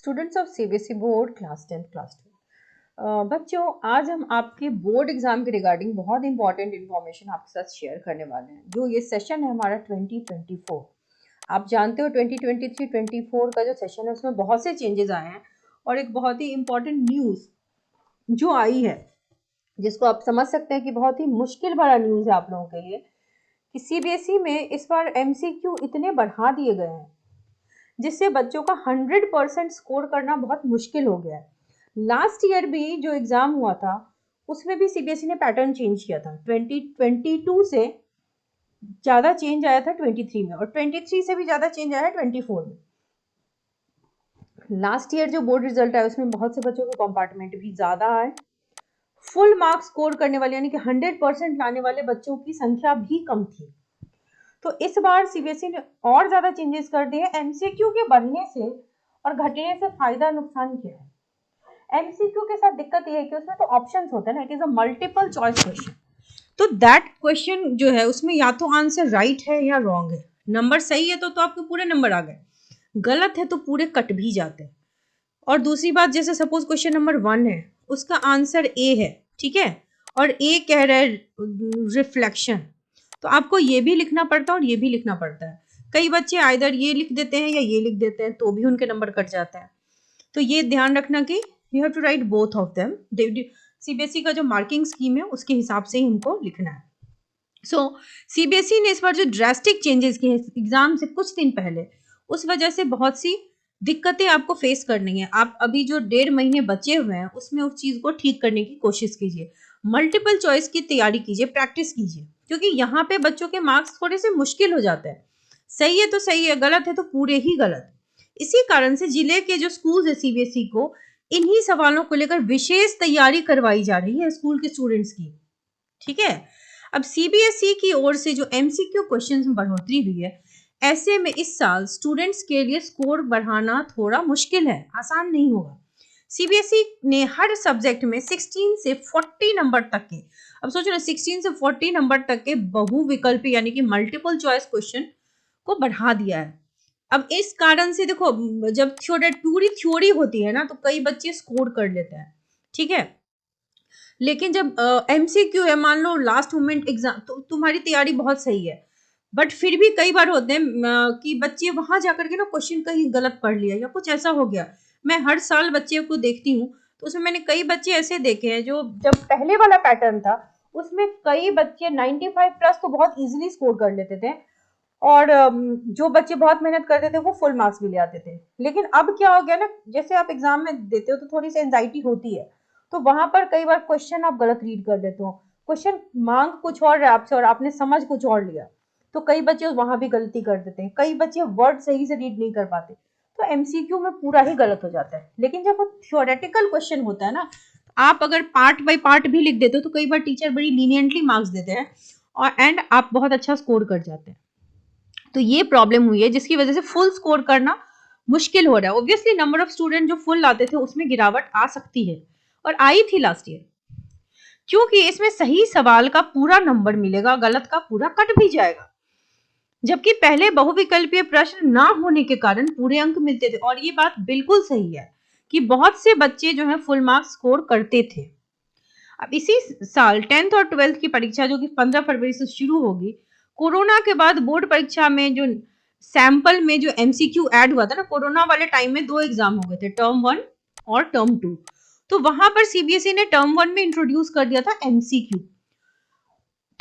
Students of CBSE board class 10 class 2। बच्चों, आज हम आपके बोर्ड एग्जाम के रिगार्डिंग बहुत इंपॉर्टेंट इंफॉर्मेशन आपके साथ शेयर करने वाले हैं। जो ये सेशन है हमारा 2024, आप जानते हो 2023-24 का जो सेशन है उसमें बहुत से चेंजेस आए हैं और एक बहुत ही इंपॉर्टेंट न्यूज़ जो आई है जिसको आप समझ सकते हैं कि बहुत ही मुश्किल भरा न्यूज़ है आप लोगों के लिए कि सीबीएसई में इस बार एमसीक्यू इतने बढ़ा दिए गए हैं जिससे बच्चों का 100% स्कोर करना बहुत मुश्किल हो गया है। लास्ट ईयर भी जो एग्जाम हुआ था उसमें भी सीबीएसई ने पैटर्न चेंज किया था। 2022 से ज्यादा चेंज आया था 23 में और 23 से भी ज्यादा चेंज आया 24 में। लास्ट ईयर जो बोर्ड रिजल्ट आया उसमें बहुत से बच्चों के कंपार्टमेंट भी ज्यादा आए। फुल मार्क्स स्कोर करने वाले यानी कि 100% लाने वाले बच्चों की संख्या भी कम थी। तो इस बार सीबीएसई ने और ज्यादा चेंजेस कर दिए। एमसीक्यू के बढ़ने से और घटने से फायदा नुकसान क्या है? एमसीक्यू के साथ दिक्कत यह है कि उसमें तो ऑप्शंस होते हैं ना, it is a multiple choice question. तो दैट क्वेश्चन जो है उसमें या तो आंसर राइट है या रॉन्ग है। नंबर सही है तो आपके पूरे नंबर आ गए, गलत है तो पूरे कट भी जाते हैं। और दूसरी बात, जैसे सपोज क्वेश्चन नंबर 1 है, उसका आंसर ए है, ठीक है, और ए कह रहा है रिफ्लेक्शन, तो आपको ये भी लिखना पड़ता है और ये भी लिखना पड़ता है। कई बच्चे आइदर ये लिख देते हैं या ये लिख देते हैं तो भी उनके नंबर कट जाते हैं। तो ये ध्यान रखना कि you have to write both of them. CBSE का जो मार्किंग स्कीम है उसके हिसाब से ही हमको लिखना है। सो सीबीएसई ने इस बार जो ड्रास्टिक चेंजेस किए एग्जाम से कुछ दिन पहले, उस वजह से बहुत सी दिक्कतें आपको फेस करनी है। आप अभी जो 1.5 महीने बचे हुए हैं उसमें उस चीज को ठीक करने की कोशिश कीजिए। मल्टीपल चॉइस की तैयारी कीजिए, प्रैक्टिस कीजिए, क्योंकि यहाँ पे बच्चों के मार्क्स थोड़े से मुश्किल हो जाते हैं। सही है तो सही है, गलत है तो पूरे ही गलत। इसी कारण से जिले के जो स्कूल है सीबीएसई को इन्हीं सवालों को लेकर विशेष तैयारी करवाई जा रही है स्कूल के स्टूडेंट्स की। ठीक है, अब सीबीएसई की ओर से जो एमसीक्यू क्वेश्चंस में बढ़ोतरी हुई है, ऐसे में इस साल स्टूडेंट्स के लिए स्कोर बढ़ाना थोड़ा मुश्किल है, आसान नहीं होगा। सीबीएसई ने हर सब्जेक्ट में 16 से 40 नंबर तक के, अब सोचो ना, 16 से 40 नंबर तक के बहुविकल्पी यानी कि मल्टीपल चॉइस क्वेश्चन को बढ़ा दिया है। अब इस कारण से देखो, जब पूरी थ्योरी होती है ना तो कई बच्चे स्कोर कर लेते हैं, ठीक है, लेकिन जब एमसीक्यू है, मान लो लास्ट मोमेंट एग्जाम, तो तुम्हारी तैयारी बहुत सही है, बट फिर भी कई बार होते हैं कि बच्चे वहां जाकर के ना क्वेश्चन कहीं गलत पढ़ लिया या कुछ ऐसा हो गया। मैं हर साल बच्चे को देखती हूँ तो उसमें मैंने कई बच्चे ऐसे देखे हैं जो जब पहले वाला पैटर्न था उसमें कई बच्चे 95 प्लस तो बहुत इजीली स्कोर कर लेते थे और जो बच्चे बहुत मेहनत करते थे वो फुल मार्क्स भी ले आते थे। लेकिन अब क्या हो गया ना, जैसे आप एग्जाम में देते हो तो थोड़ी सी एंजाइटी होती है, तो वहां पर कई बार क्वेश्चन आप गलत रीड कर लेते हो, क्वेश्चन मांग कुछ और है आपसे और आपने समझ कुछ और लिया, तो कई बच्चे वहां भी गलती कर देते हैं। कई बच्चे वर्ड सही से रीड नहीं कर पाते, तो एमसीक्यू में पूरा ही गलत हो जाता है। लेकिन जब वो थ्योरेटिकल क्वेश्चन होता है ना, आप अगर पार्ट बाय पार्ट भी लिख देते हो तो कई बार टीचर बड़ी लीनियंटली मार्क्स देते हैं और एंड आप बहुत अच्छा स्कोर कर जाते हैं। तो ये प्रॉब्लम हुई है जिसकी वजह से फुल स्कोर करना मुश्किल हो रहा है। ऑब्वियसली नंबर ऑफ स्टूडेंट जो फुल लाते थे उसमें गिरावट आ सकती है और आई थी लास्ट ईयर, क्योंकि इसमें सही सवाल का पूरा नंबर मिलेगा, गलत का पूरा कट भी जाएगा, जबकि पहले बहुविकल्पीय प्रश्न ना होने के कारण पूरे अंक मिलते थे। और ये बात बिल्कुल सही है कि बहुत से बच्चे जो है फुल मार्क्स स्कोर करते थे। अब इसी साल 10th और 12th की परीक्षा जो कि 15 फरवरी से शुरू होगी, कोरोना के बाद बोर्ड परीक्षा में जो सैंपल में जो एमसीक्यू ऐड हुआ था ना, कोरोना वाले टाइम में 2 एग्जाम हो गए थे, टर्म 1 और टर्म 2, तो वहां पर सीबीएसई ने टर्म 1 में इंट्रोड्यूस कर दिया था एमसीक्यू।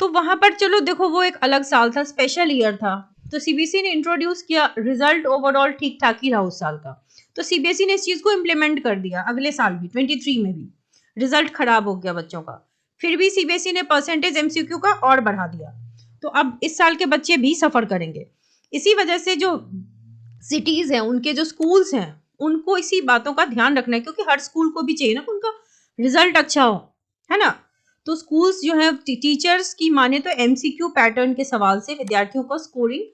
तो वहां पर चलो देखो वो एक अलग साल था, स्पेशल ईयर था, तो सीबीएसई ने इंट्रोड्यूस किया, रिजल्ट ओवरऑल ठीक ठाक ही रहा उस साल का, तो सीबीएसई ने इस चीज को इम्प्लीमेंट कर दिया अगले साल भी, 23 में भी रिजल्ट खराब हो गया बच्चों का, फिर भी सीबीएसई ने परसेंटेज एमसीक्यू का और बढ़ा दिया। तो अब इस साल के बच्चे भी सफर करेंगे। इसी वजह से जो सिटीज हैं, उनके जो स्कूल्स हैं, उनको इसी बातों का ध्यान रखना है, क्योंकि हर स्कूल को भी चाहिए ना उनका रिजल्ट अच्छा हो, है ना। तो स्कूल्स जो है, टीचर्स की माने तो एमसीक्यू पैटर्न के सवाल से विद्यार्थियों को स्कोरिंग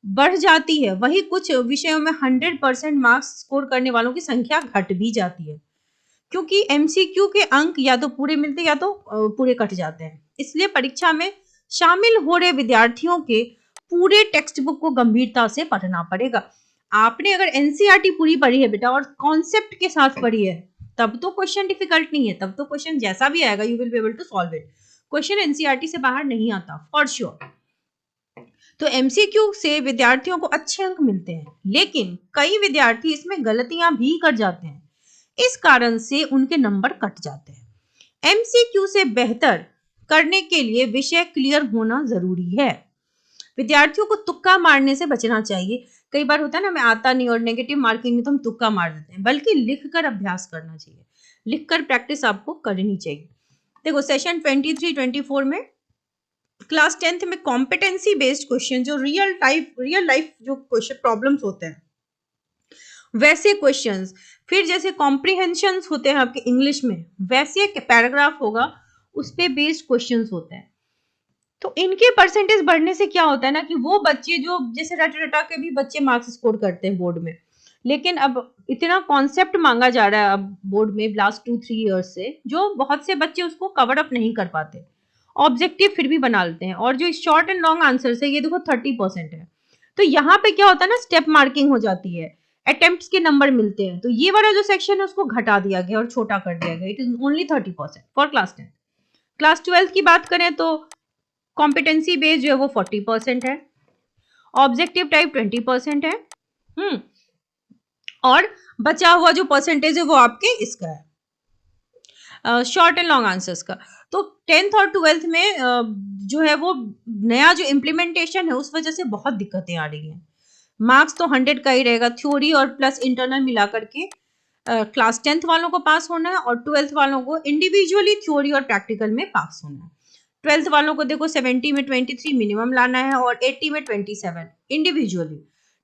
बढ़ जाती है, वही कुछ विषयों में 100% मार्क्स स्कोर करने वालों की संख्या घट भी जाती है, क्योंकि एमसीक्यू के अंक या तो पूरे मिलते या तो पूरे कट जाते हैं। इसलिए परीक्षा में शामिल हो रहे विद्यार्थियों के पूरे टेक्स्ट बुक को गंभीरता से पढ़ना पड़ेगा। आपने अगर एनसीईआरटी पूरी पढ़ी है बेटा और कॉन्सेप्ट के साथ पढ़ी है, तब तो क्वेश्चन डिफिकल्ट नहीं है, तब तो क्वेश्चन जैसा भी आएगा you will be able to solve it. Question NCERT से बाहर नहीं आता फॉर श्योर। तो एमसीक्यू से विद्यार्थियों को अच्छे अंक मिलते हैं, लेकिन कई विद्यार्थी इसमें गलतियां भी कर जाते हैं, इस कारण से उनके नंबर कट जाते हैं। एमसीक्यू से बेहतर करने के लिए विषय क्लियर होना जरूरी है। विद्यार्थियों को तुक्का मारने से बचना चाहिए। कई बार होता है ना, मैं आता नहीं और नेगेटिव मार्किंग में तो हम तुक्का मार देते हैं, बल्कि लिखकर अभ्यास करना चाहिए, लिखकर प्रैक्टिस आपको करनी चाहिए। देखो सेशन 23-24 में क्लास 10th में कॉम्पिटेंसी बेस्ड क्वेश्चन, जो रियल लाइफ जो क्वेश्चन प्रॉब्लम्स होते हैं वैसे क्वेश्चंस, फिर जैसे कॉम्प्रिहेंशंस होते हैं आपके इंग्लिश में, वैसे एक पैराग्राफ होगा उस पे बेस्ड क्वेश्चंस होते हैं। तो इनके परसेंटेज बढ़ने से क्या होता है ना कि वो बच्चे जो जैसे रट रटा के भी बच्चे मार्क्स स्कोर करते हैं बोर्ड में, लेकिन अब इतना कॉन्सेप्ट मांगा जा रहा है अब बोर्ड में लास्ट 2-3 ईयर्स से, जो बहुत से बच्चे उसको कवर अप नहीं कर पाते, ऑब्जेक्टिव फिर भी बना लेते हैं। और जो शॉर्ट एंड लॉन्ग आंसर है ये देखो 30% है। तो यहाँ पे क्या होता है ना, स्टेप मार्किंग हो जाती है, अटेम्प्ट्स के नंबर मिलते हैं, तो ये वाला जो सेक्शन है उसको घटा दिया गया और छोटा कर दिया गया। It is only 30% for class 10। Class 12 की बात करें तो कॉम्पिटेंसी बेस्ड जो है वो 40% है, ऑब्जेक्टिव टाइप 20% है, और बचा हुआ जो परसेंटेज है वो आपके इसका है शॉर्ट एंड लॉन्ग आंसर्स का। तो 10th और 12th में जो है वो नया जो इम्प्लीमेंटेशन है उस वजह से बहुत दिक्कतें आ रही हैं। मार्क्स तो 100 का ही रहेगा, थ्योरी और प्लस इंटरनल मिला करके क्लास 10th वालों को पास होना है और 12th वालों को इंडिविजुअली थ्योरी और प्रैक्टिकल में पास होना है। 12th वालों को देखो 70 में 23 मिनिमम लाना है और 80 में 27 इंडिविजुअली।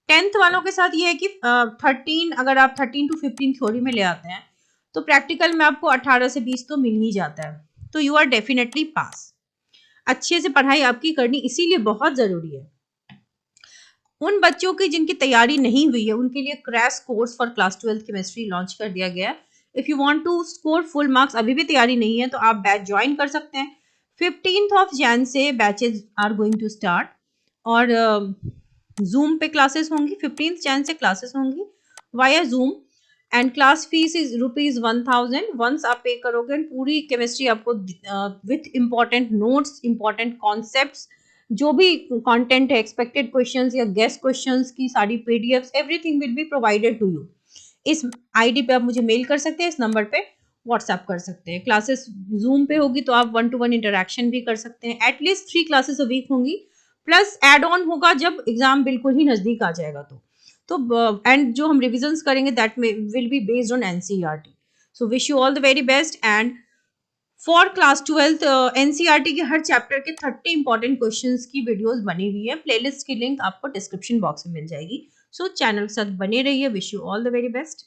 10th वालों के साथ ये है कि 13, अगर आप 13 to 15 थ्योरी में ले आते हैं तो प्रैक्टिकल में आपको 18 से 20 तो मिल ही जाता है, तो यू आर डेफिनेटली पास। अच्छे से पढ़ाई आपकी करनी इसीलिए बहुत जरूरी है। उन बच्चों की जिनकी तैयारी नहीं हुई है उनके लिए crash course for class 12 chemistry launch कर दिया गया है। If you want to score full marks, अभी भी तैयारी नहीं है तो आप बैच ज्वाइन कर सकते हैं। 15th Jan से batches are going to start और जूम पे क्लासेस होंगी। 15th Jan से क्लासेस होंगी via Zoom and class fees is ₹1000। Once आप पे करोगे पूरी केमिस्ट्री आपको with important notes, important concepts, जो भी कंटेंट है, एक्सपेक्टेड क्वेश्चंस या गेस्ट क्वेश्चंस की सारी PDFs, everything will be provided to you. इस आईडी पे आप मुझे मेल कर सकते हैं, इस नंबर पे व्हाट्सएप कर सकते हैं। क्लासेस जूम पे होगी तो आप 1-to-1 इंटरेक्शन भी कर सकते हैं। एटलीस्ट 3 क्लासेस अ वीक होंगी, प्लस एड ऑन होगा जब एग्जाम बिल्कुल ही नजदीक आ जाएगा तो एंड जो हम रिविजन्स करेंगे that will be based on NCERT. So wish you all the very best. And for class 12th NCERT के हर चैप्टर के 30 इंपॉर्टेंट क्वेश्चंस की वीडियोस बनी हुई है। प्लेलिस्ट की लिंक आपको डिस्क्रिप्शन बॉक्स में मिल जाएगी। सो चैनल के साथ बने रहिए। Wish you all the very best.